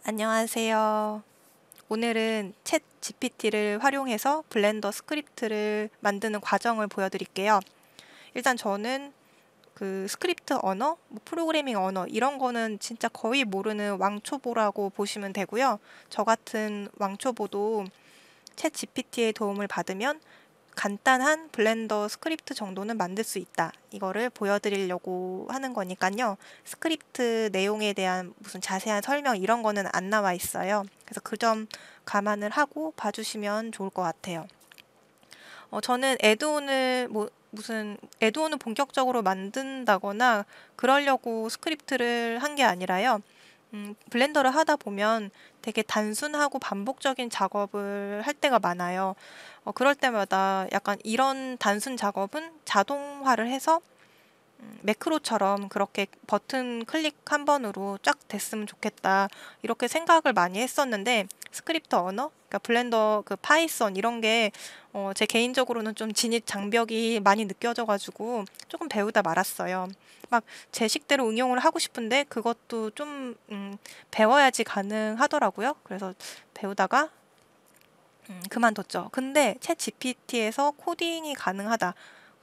안녕하세요. 오늘은 챗 GPT를 활용해서 블렌더 스크립트를 만드는 과정을 보여드릴게요. 일단 저는 그 스크립트 언어, 프로그래밍 언어 이런 거는 진짜 거의 모르는 왕초보라고 보시면 되고요. 저 같은 왕초보도 챗 GPT의 도움을 받으면 간단한 블렌더 스크립트 정도는 만들 수 있다. 이거를 보여드리려고 하는 거니까요. 스크립트 내용에 대한 무슨 자세한 설명 이런 거는 안 나와 있어요. 그래서 그 점 감안을 하고 봐주시면 좋을 것 같아요. 저는 무슨 애드온을 본격적으로 만든다거나 그러려고 스크립트를 한 게 아니라요. 블렌더를 하다 보면 되게 단순하고 반복적인 작업을 할 때가 많아요. 그럴 때마다 약간 이런 단순 작업은 자동화를 해서 매크로처럼 그렇게 버튼 클릭 한 번으로 쫙 됐으면 좋겠다. 이렇게 생각을 많이 했었는데 스크립트 언어, 그러니까 블렌더 그 파이썬 이런 게 제 개인적으로는 좀 진입 장벽이 많이 느껴져가지고 조금 배우다 말았어요. 막 제 식대로 응용을 하고 싶은데 그것도 좀 배워야지 가능하더라고요. 그래서 배우다가 그만뒀죠. 근데 챗 GPT에서 코딩이 가능하다.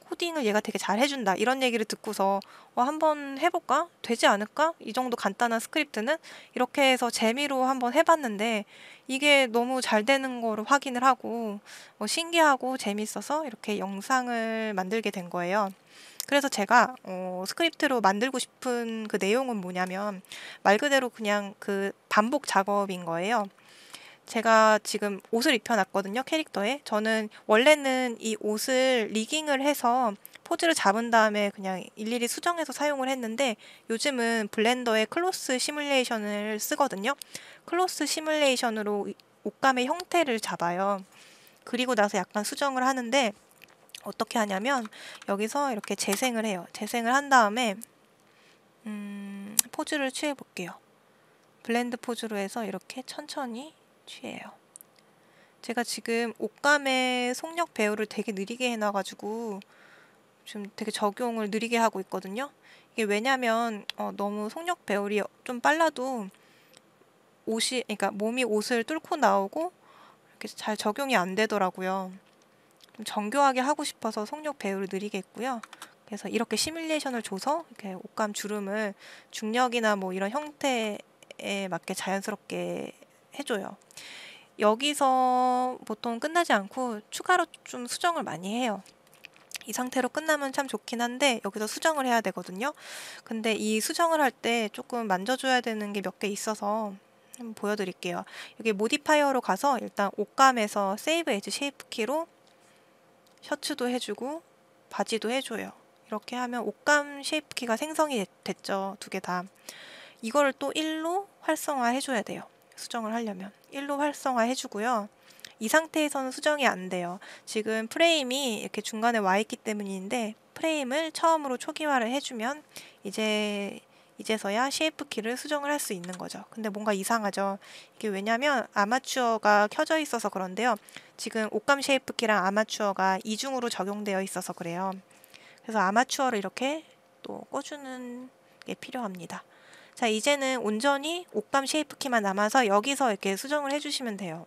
코딩을 얘가 되게 잘 해준다. 이런 얘기를 듣고서 한번 해볼까? 되지 않을까? 이 정도 간단한 스크립트는 이렇게 해서 재미로 한번 해봤는데 이게 너무 잘 되는 거를 확인을 하고 신기하고 재밌어서 이렇게 영상을 만들게 된 거예요. 그래서 제가 스크립트로 만들고 싶은 그 내용은 뭐냐면 말 그대로 그냥 그 반복 작업인 거예요. 제가 지금 옷을 입혀놨거든요, 캐릭터에. 저는 원래는 이 옷을 리깅을 해서 포즈를 잡은 다음에 그냥 일일이 수정해서 사용을 했는데 요즘은 블렌더에 클로스 시뮬레이션을 쓰거든요. 클로스 시뮬레이션으로 옷감의 형태를 잡아요. 그리고 나서 약간 수정을 하는데 어떻게 하냐면 여기서 이렇게 재생을 해요. 재생을 한 다음에 포즈를 취해 볼게요. 블렌드 포즈로 해서 이렇게 천천히 취해요. 제가 지금 옷감의 속력 배우를 되게 느리게 해놔가지고 지금 되게 적용을 느리게 하고 있거든요. 이게 왜냐면 너무 속력 배울이 좀 빨라도 그러니까 몸이 옷을 뚫고 나오고 이렇게 잘 적용이 안 되더라고요. 좀 정교하게 하고 싶어서 속력 배우를 느리게 했고요. 그래서 이렇게 시뮬레이션을 줘서 이렇게 옷감 주름을 중력이나 뭐 이런 형태에 맞게 자연스럽게 해줘요. 여기서 보통 끝나지 않고 추가로 좀 수정을 많이 해요. 이 상태로 끝나면 참 좋긴 한데 여기서 수정을 해야 되거든요. 근데 이 수정을 할 때 조금 만져줘야 되는 게 몇 개 있어서 한번 보여드릴게요. 여기 모디파이어로 가서 일단 옷감에서 세이브 에지 쉐이프 키로 셔츠도 해주고 바지도 해줘요. 이렇게 하면 옷감 쉐이프 키가 생성이 됐죠. 두 개 다. 이거를 또 1로 활성화 해줘야 돼요. 수정을 하려면 1로 활성화 해주고요. 이 상태에서는 수정이 안 돼요. 지금 프레임이 이렇게 중간에 와 있기 때문인데 프레임을 처음으로 초기화를 해주면 이제서야 쉐이프 키를 수정을 할 수 있는 거죠. 근데 뭔가 이상하죠. 이게 왜냐면 아마추어가 켜져 있어서 그런데요. 지금 옷감 쉐이프 키랑 아마추어가 이중으로 적용되어 있어서 그래요. 그래서 아마추어를 이렇게 또 꽂주는 게 필요합니다. 자, 이제는 온전히 옷감 쉐이프 키만 남아서 여기서 이렇게 수정을 해주시면 돼요.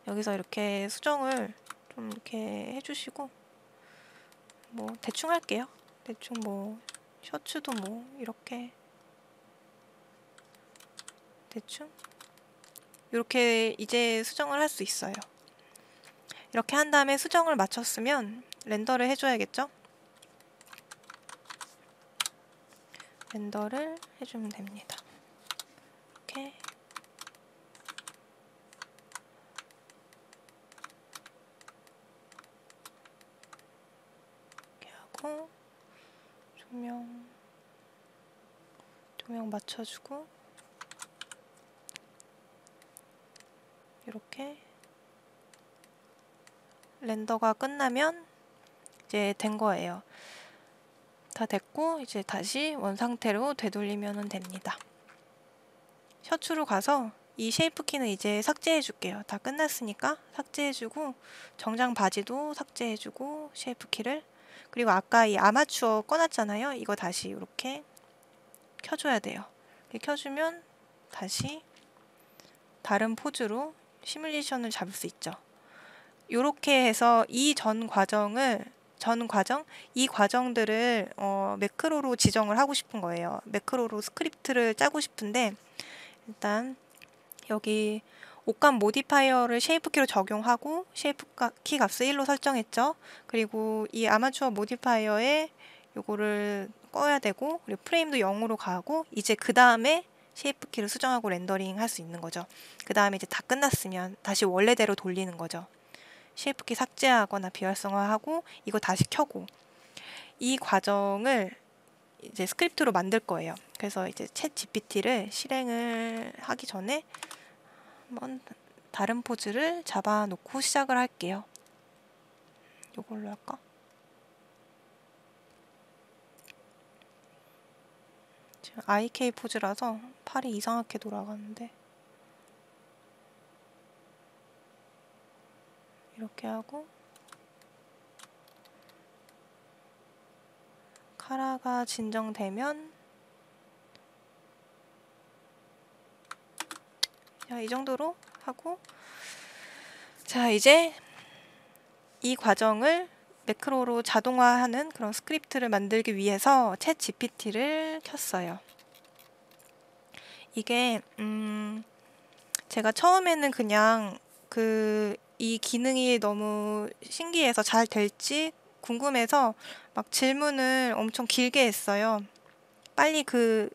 여기서 이렇게 수정을 좀 이렇게 해주시고 뭐 대충 할게요. 대충 뭐 셔츠도 뭐 이렇게 대충 이렇게 이제 수정을 할 수 있어요. 이렇게 한 다음에 수정을 마쳤으면 렌더를 해줘야겠죠? 렌더를 해주면 됩니다. 이렇게 하고 조명 맞춰주고 이렇게 렌더가 끝나면 이제 된 거예요. 다 됐고 이제 다시 원상태로 되돌리면 됩니다. 셔츠로 가서 이 쉐이프 키는 이제 삭제해 줄게요. 다 끝났으니까 삭제해 주고 정장 바지도 쉐이프 주고 쉐이프 키를 그리고 아까 이 아마추어 꺼놨잖아요. 이거 다시 이렇게 켜줘야 돼요. 이렇게 켜주면 다시 다른 포즈로 시뮬레이션을 잡을 수 있죠. 이렇게 해서 이 이 과정들을 매크로로 지정을 하고 싶은 거예요. 매크로로 스크립트를 짜고 싶은데, 일단 여기 옷감 모디파이어를 쉐이프 키로 적용하고 쉐이프 키 값을 1로 설정했죠. 그리고 이 아마추어 모디파이어에 요거를 꺼야 되고, 그리고 프레임도 0으로 가고, 이제 그 다음에 쉐이프 키를 수정하고 렌더링 할 수 있는 거죠. 그 다음에 이제 다 끝났으면 다시 원래대로 돌리는 거죠. 쉐이프 키 삭제하거나 비활성화하고 이거 다시 켜고, 이 과정을 이제 스크립트로 만들 거예요. 그래서 이제 챗 GPT를 실행을 하기 전에 한번 다른 포즈를 잡아놓고 시작을 할게요. 이걸로 할까? 지금 IK 포즈라서 팔이 이상하게 돌아가는데, 이렇게 하고 카라가 진정되면, 자, 이 정도로 하고, 자, 이제 이 과정을 매크로로 자동화하는 그런 스크립트를 만들기 위해서 챗 GPT를 켰어요. 이게 제가 처음에는 그냥 이 기능이 너무 신기해서 잘 될지 궁금해서 막 질문을 엄청 길게 했어요. 빨리 그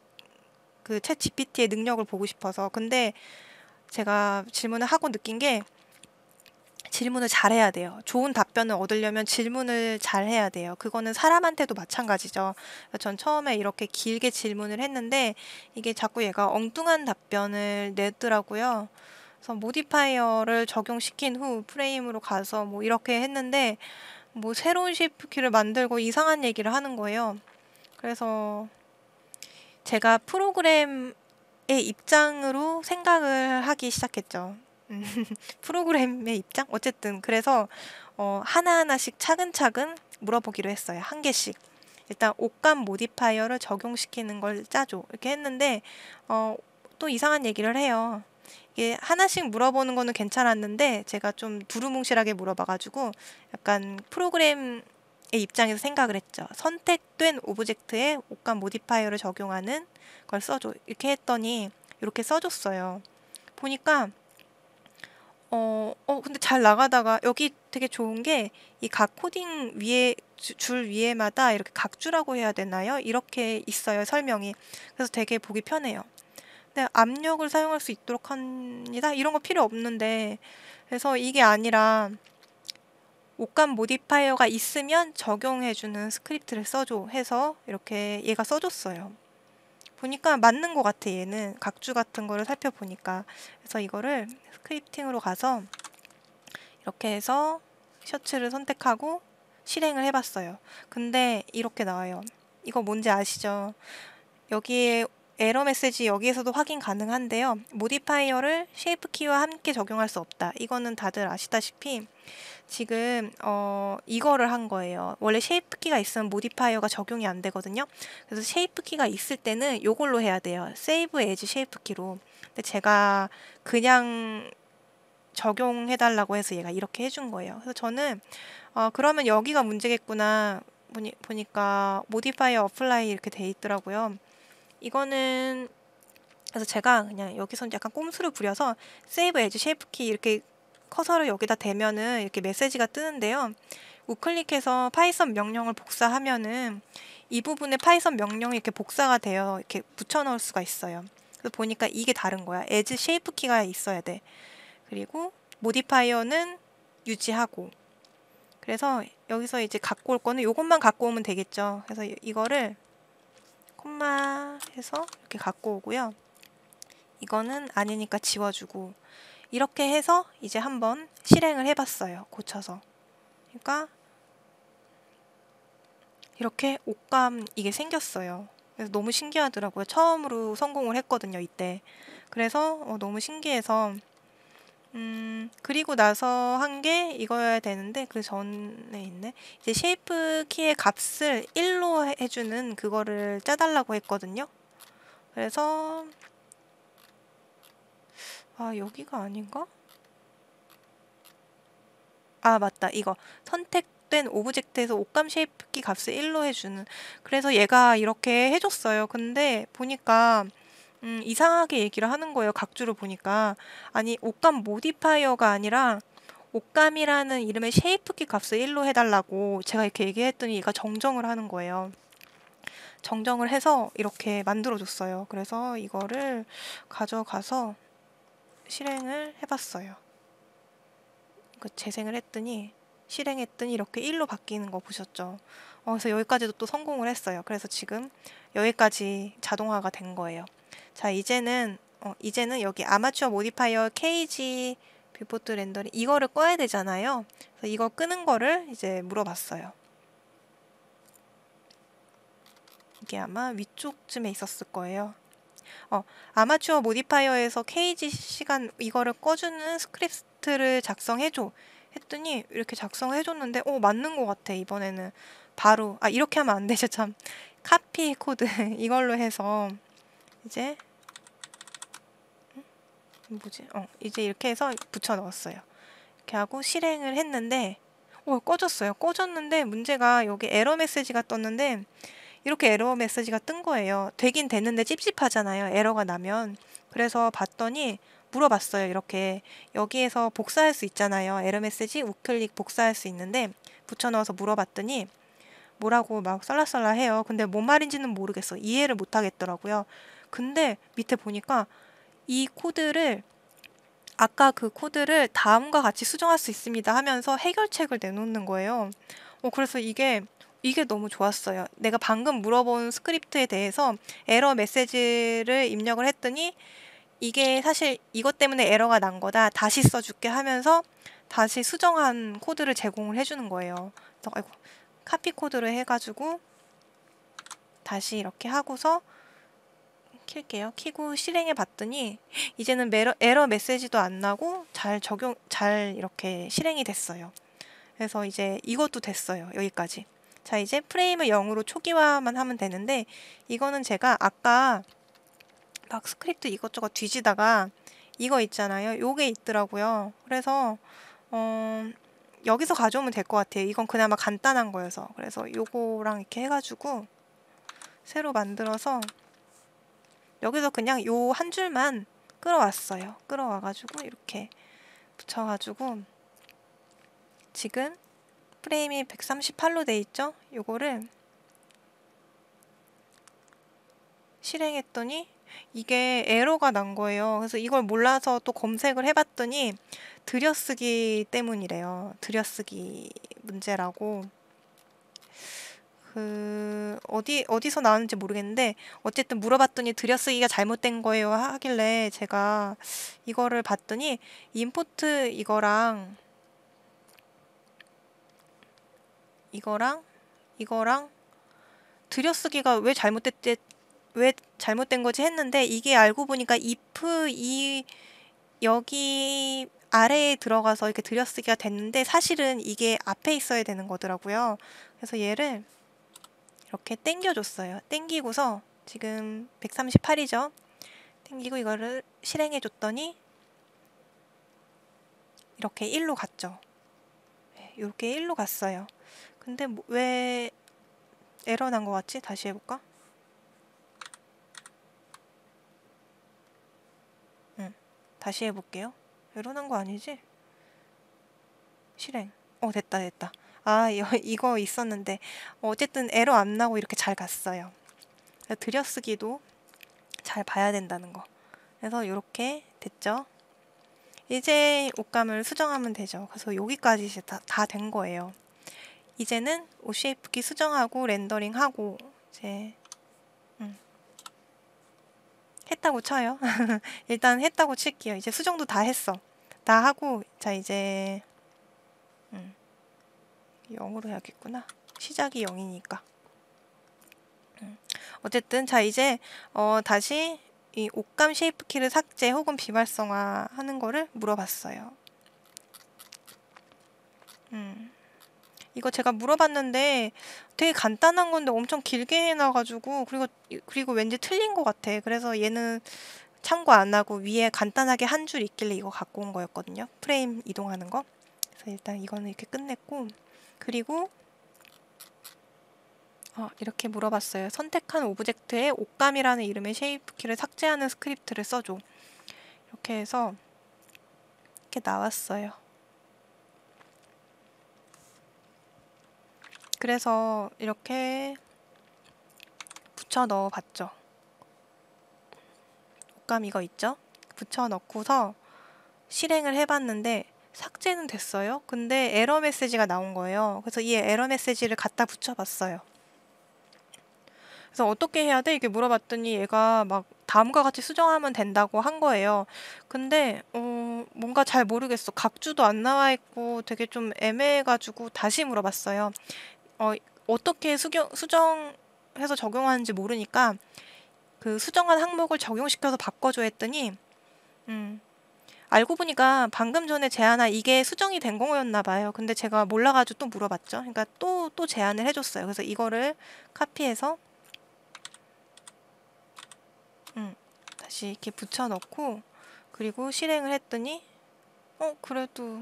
챗 GPT의 능력을 보고 싶어서. 근데 제가 질문을 하고 느낀 게, 질문을 잘해야 돼요. 좋은 답변을 얻으려면 질문을 잘해야 돼요. 그거는 사람한테도 마찬가지죠. 전 처음에 이렇게 길게 질문을 했는데 이게 자꾸 얘가 엉뚱한 답변을 내더라고요. 그래서 모디파이어를 적용시킨 후 프레임으로 가서 뭐 이렇게 했는데 뭐 새로운 쉐이프 키를 만들고 이상한 얘기를 하는 거예요. 그래서 제가 프로그램의 입장으로 생각을 하기 시작했죠. 프로그램의 입장? 어쨌든 그래서 하나하나씩 차근차근 물어보기로 했어요. 한 개씩. 일단 옷감 모디파이어를 적용시키는 걸 짜줘. 이렇게 했는데 또 이상한 얘기를 해요. 이게 하나씩 물어보는 거는 괜찮았는데 제가 좀 두루뭉실하게 물어봐가지고 약간 프로그램의 입장에서 생각을 했죠. 선택된 오브젝트에 옷감 모디파이어를 적용하는 걸 써줘. 이렇게 했더니 이렇게 써줬어요. 보니까 근데 잘 나가다가 여기 되게 좋은 게 이 각 코딩 위에 줄 위에마다 이렇게 각주라고 해야 되나요? 이렇게 있어요, 설명이. 그래서 되게 보기 편해요. 근데 압력을 사용할 수 있도록 합니다. 이런 거 필요 없는데. 그래서 이게 아니라 옷감 모디파이어가 있으면 적용해주는 스크립트를 써줘 해서 이렇게 얘가 써줬어요. 보니까 맞는 것 같아, 얘는. 각주 같은 거를 살펴보니까. 그래서 이거를 스크립팅으로 가서 이렇게 해서 셔츠를 선택하고 실행을 해봤어요. 근데 이렇게 나와요. 이거 뭔지 아시죠? 여기에 에러 메시지 여기에서도 확인 가능한데요. 모디파이어를 쉐이프 키와 함께 적용할 수 없다. 이거는 다들 아시다시피 지금 이거를 한 거예요. 원래 쉐이프 키가 있으면 모디파이어가 적용이 안 되거든요. 그래서 쉐이프 키가 있을 때는 이걸로 해야 돼요. 세이브 에지 쉐이프 키로. 근데 제가 그냥 적용해달라고 해서 얘가 이렇게 해준 거예요. 그래서 저는 그러면 여기가 문제겠구나 보니까 모디파이어 어플라이 이렇게 돼 있더라고요. 이거는 그래서 제가 그냥 여기서 약간 꼼수를 부려서 세이브 에지 쉐이프 키 이렇게 커서를 여기다 대면은 이렇게 메시지가 뜨는데요. 우클릭해서 파이썬 명령을 복사하면은 이 부분에 파이썬 명령이 이렇게 복사가 돼요. 이렇게 붙여 넣을 수가 있어요. 그래서 보니까 이게 다른 거야. 에지 쉐이프 키가 있어야 돼. 그리고 모디파이어는 유지하고. 그래서 여기서 이제 갖고 올 거는 이것만 갖고 오면 되겠죠. 그래서 이거를 콤마 해서 이렇게 갖고 오고요. 이거는 아니니까 지워주고. 이렇게 해서 이제 한번 실행을 해봤어요. 고쳐서. 그러니까 이렇게 옷감 이게 생겼어요. 그래서 너무 신기하더라고요. 처음으로 성공을 했거든요, 이때. 그래서 너무 신기해서 그리고 나서 한 게 이거여야 되는데 그 전에 있네. 이제 쉐이프 키의 값을 1로 해주는 그거를 짜달라고 했거든요. 그래서 아, 여기가 아닌가? 아, 맞다. 이거 선택된 오브젝트에서 옷감 쉐입키 값을 1로 해주는. 그래서 얘가 이렇게 해줬어요. 근데 보니까 이상하게 얘기를 하는 거예요. 각주를 보니까. 아니, 옷감 모디파이어가 아니라 옷감이라는 이름의 쉐이프키 값을 1로 해달라고 제가 이렇게 얘기했더니 얘가 정정을 하는 거예요. 정정을 해서 이렇게 만들어줬어요. 그래서 이거를 가져가서 실행을 해봤어요. 재생을 했더니 실행했더니 이렇게 1로 바뀌는 거 보셨죠? 그래서 여기까지도 또 성공을 했어요. 그래서 지금 여기까지 자동화가 된 거예요. 자, 이제는 여기 아마추어 모디파이어 KG 뷰포트 렌더링 이거를 꺼야 되잖아요. 그래서 이거 끄는 거를 이제 물어봤어요. 이게 아마 위쪽쯤에 있었을 거예요. 아마추어 모디파이어에서 KG 시간 이거를 꺼주는 스크립트를 작성해줘 했더니 이렇게 작성을 해줬는데 맞는 것 같아. 이번에는 바로 이렇게 하면 안 되죠. 참 카피 코드 이걸로 해서 이제 뭐지? 이제 이렇게 해서 붙여 넣었어요. 이렇게 하고 실행을 했는데 꺼졌어요. 꺼졌는데 문제가 여기 에러 메시지가 떴는데 이렇게 에러 메시지가 뜬 거예요. 되긴 됐는데 찝찝하잖아요. 에러가 나면. 그래서 봤더니 물어봤어요. 이렇게 여기에서 복사할 수 있잖아요. 에러 메시지 우클릭 복사할 수 있는데 붙여넣어서 물어봤더니 뭐라고 막 썰라썰라 해요. 근데 뭔 말인지는 모르겠어. 이해를 못 하겠더라고요. 근데 밑에 보니까 이 코드를 아까 그 코드를 다음과 같이 수정할 수 있습니다 하면서 해결책을 내놓는 거예요. 그래서 이게 너무 좋았어요. 내가 방금 물어본 스크립트에 대해서 에러 메시지를 입력을 했더니 이게 사실 이것 때문에 에러가 난 거다. 다시 써줄게 하면서 다시 수정한 코드를 제공을 해주는 거예요. 그래서 카피 코드를 해가지고 다시 이렇게 하고서 킬게요. 키고 실행해 봤더니 이제는 에러 메시지도 안 나고 잘 이렇게 실행이 됐어요. 그래서 이제 이것도 됐어요. 여기까지. 자, 이제 프레임을 0으로 초기화만 하면 되는데 이거는 제가 아까 막 스크립트 이것저것 뒤지다가 이거 있잖아요. 요게 있더라고요. 그래서 여기서 가져오면 될 것 같아요. 이건 그나마 간단한 거여서. 그래서 요거랑 이렇게 해가지고 새로 만들어서 여기서 그냥 요 한 줄만 끌어왔어요. 끌어와가지고 이렇게 붙여가지고 지금 프레임이 138로 돼 있죠? 요거를 실행했더니 이게 에러가 난 거예요. 그래서 이걸 몰라서 또 검색을 해봤더니 들여쓰기 때문이래요. 들여쓰기 문제라고. 어디서 나왔는지 모르겠는데 어쨌든 물어봤더니 들여쓰기가 잘못된 거예요 하길래 제가 이거를 봤더니 임포트 이거랑 들여쓰기가 왜 잘못된 거지 했는데 이게 알고 보니까 if 여기 아래에 들어가서 이렇게 들여쓰기가 됐는데 사실은 이게 앞에 있어야 되는 거더라고요. 그래서 얘를 이렇게 땡겨줬어요. 땡기고서 지금 138이죠. 땡기고 이거를 실행해줬더니 이렇게 1로 갔죠. 이렇게 1로 갔어요. 근데 왜 에러 난 것 같지? 다시 해볼까? 다시 해볼게요. 에러 난 거 아니지? 실행. 됐다. 이거 있었는데 어쨌든 에러 안 나고 이렇게 잘 갔어요. 들여쓰기도 잘 봐야 된다는 거. 그래서 이렇게 됐죠. 이제 옷감을 수정하면 되죠. 그래서 여기까지 이제 다 된 거예요. 이제는 옷 쉐이프키 수정하고 렌더링하고 이제 했다고 쳐요. 일단 했다고 칠게요. 이제 수정도 다 했어. 다 하고 자 이제 0으로 해야겠구나. 시작이 0이니까. 어쨌든 자 이제 다시 이 옷감 쉐이프키를 삭제 혹은 비활성화 하는 거를 물어봤어요. 이거 제가 물어봤는데 되게 간단한 건데 엄청 길게 해놔가지고 그리고 왠지 틀린 것 같아. 그래서 얘는 참고 안 하고 위에 간단하게 한 줄 있길래 이거 갖고 온 거였거든요. 프레임 이동하는 거. 그래서 일단 이거는 이렇게 끝냈고, 그리고 이렇게 물어봤어요. 선택한 오브젝트에 옷감이라는 이름의 쉐이프키를 삭제하는 스크립트를 써줘. 이렇게 해서 이렇게 나왔어요. 그래서 이렇게 붙여 넣어 봤죠. 옷감 이거 있죠? 붙여 넣고서 실행을 해봤는데 삭제는 됐어요. 근데 에러 메시지가 나온 거예요. 그래서 이 에러 메시지를 갖다 붙여봤어요. 그래서 어떻게 해야 돼? 이렇게 물어봤더니 얘가 막 다음과 같이 수정하면 된다고 한 거예요. 근데 뭔가 잘 모르겠어. 각주도 안 나와 있고 되게 좀 애매해가지고 다시 물어봤어요. 어떻게 수정해서 적용하는지 모르니까 그 수정한 항목을 적용시켜서 바꿔줘 했더니 알고 보니까 방금 전에 제안한 이게 수정이 된 거였나 봐요. 근데 제가 몰라가지고 또 물어봤죠. 그러니까 또 제안을 해줬어요. 그래서 이거를 카피해서 다시 이렇게 붙여넣고, 그리고 실행을 했더니 그래도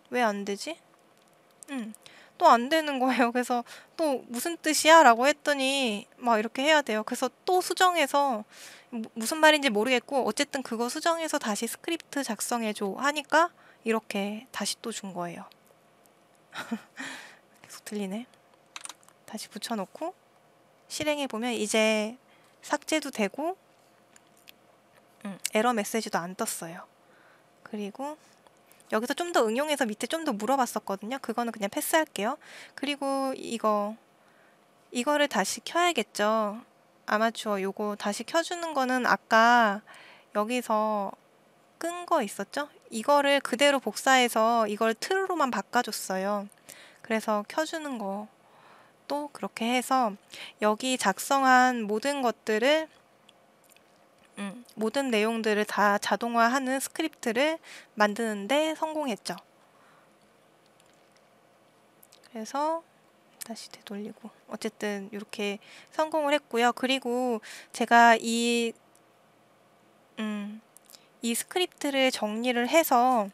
왜 안 되지? 또 안 되는 거예요. 그래서 또 무슨 뜻이야? 라고 했더니 막 이렇게 해야 돼요. 그래서 또 수정해서 무슨 말인지 모르겠고 어쨌든 그거 수정해서 다시 스크립트 작성해줘 하니까 이렇게 다시 또 준 거예요. 계속 들리네. 다시 붙여놓고 실행해보면 이제 삭제도 되고 에러 메시지도 안 떴어요. 그리고 여기서 좀 더 응용해서 밑에 좀 더 물어봤었거든요. 그거는 그냥 패스할게요. 그리고 이거를 다시 켜야겠죠. 아마추어 요거 다시 켜주는 거는 아까 여기서 끈 거 있었죠? 이거를 그대로 복사해서 이걸 트루로만 바꿔줬어요. 그래서 켜주는 거 또 그렇게 해서 여기 작성한 모든 것들을 모든 내용들을 다 자동화하는 스크립트를 만드는데 성공했죠. 그래서 다시 되돌리고 어쨌든 이렇게 성공을 했고요. 그리고 제가 이 스크립트를 정리를 해서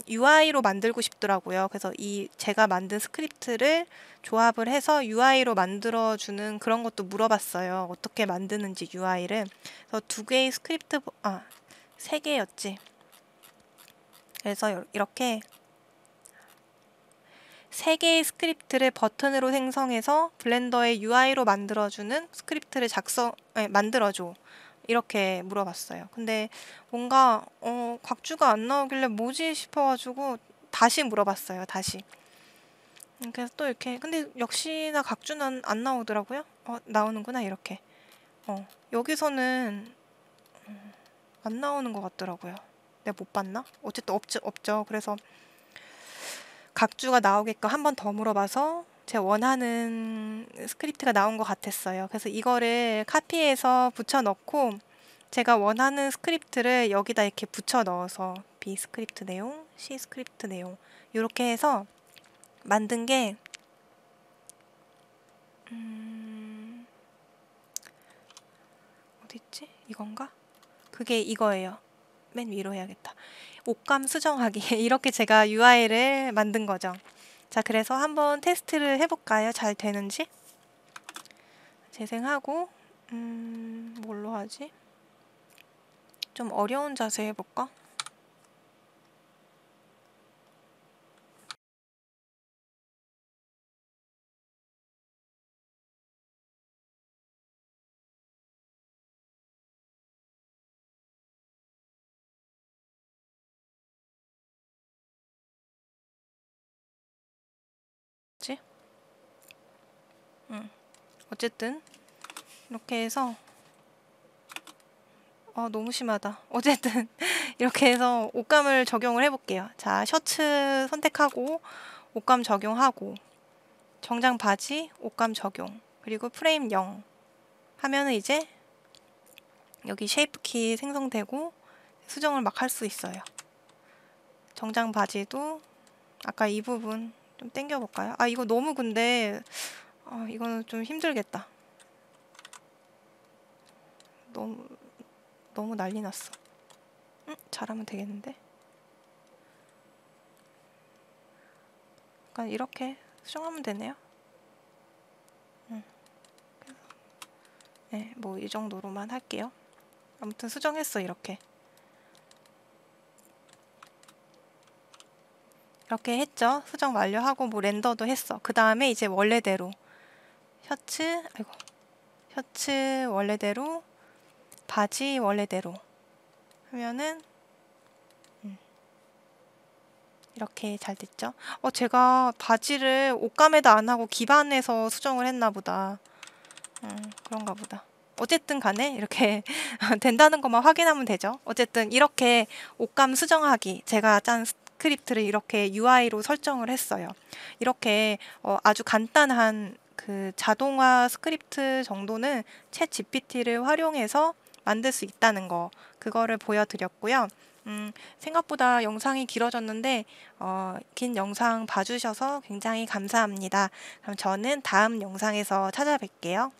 UI로 만들고 싶더라고요. 그래서 제가 만든 스크립트를 조합을 해서 UI로 만들어주는 그런 것도 물어봤어요. 어떻게 만드는지 UI를. 그래서 2개의 스크립트, 3개였지. 그래서 이렇게 3개의 스크립트를 버튼으로 생성해서 블렌더의 UI로 만들어주는 스크립트를 만들어줘. 이렇게 물어봤어요. 근데 뭔가 곽주가 안 나오길래 뭐지 싶어가지고 다시 물어봤어요. 다시. 그래서 또 이렇게 근데 역시나 각주는 안 나오더라고요. 나오는구나 이렇게. 여기서는 안 나오는 것 같더라고요. 내가 못 봤나? 어쨌든 없죠. 그래서 각주가 나오게끔 한 번 더 물어봐서 제가 원하는 스크립트가 나온 것 같았어요. 그래서 이거를 카피해서 붙여 넣고 제가 원하는 스크립트를 여기다 이렇게 붙여 넣어서 B 스크립트 내용, C 스크립트 내용 이렇게 해서 만든 게 어딨지? 이건가? 그게 이거예요. 맨 위로 해야겠다. 옷감 수정하기 이렇게 제가 UI를 만든 거죠. 자, 그래서 한번 테스트를 해볼까요? 잘 되는지? 재생하고 뭘로 하지? 좀 어려운 자세 해볼까? 뭐지? 어쨌든 이렇게 해서 너무 심하다. 어쨌든 이렇게 해서 옷감을 적용을 해볼게요. 자, 셔츠 선택하고 옷감 적용하고 정장 바지 옷감 적용 그리고 프레임 0 하면은 이제 여기 쉐이프 키 생성되고 수정을 막 할 수 있어요. 정장 바지도 아까 이 부분 좀 당겨볼까요? 이거 너무 근데 이거는 좀 힘들겠다. 너무 난리 났어. 잘하면 되겠는데? 약간 이렇게 수정하면 되네요. 네, 뭐 이 정도로만 할게요. 아무튼 수정했어, 이렇게. 이렇게 했죠. 수정 완료하고 뭐 렌더도 했어. 그 다음에 이제 원래대로 셔츠 원래대로, 바지 원래대로 하면은 이렇게 잘 됐죠. 제가 바지를 옷감에다 안 하고 기반에서 수정을 했나 보다. 그런가 보다. 어쨌든 간에 이렇게 된다는 것만 확인하면 되죠. 어쨌든 이렇게 옷감 수정하기, 제가 짠 스크립트를 이렇게 UI로 설정을 했어요. 이렇게 아주 간단한 그 자동화 스크립트 정도는 챗 GPT를 활용해서 만들 수 있다는 거, 그거를 보여드렸고요. 생각보다 영상이 길어졌는데 긴 영상 봐주셔서 굉장히 감사합니다. 그럼 저는 다음 영상에서 찾아뵐게요.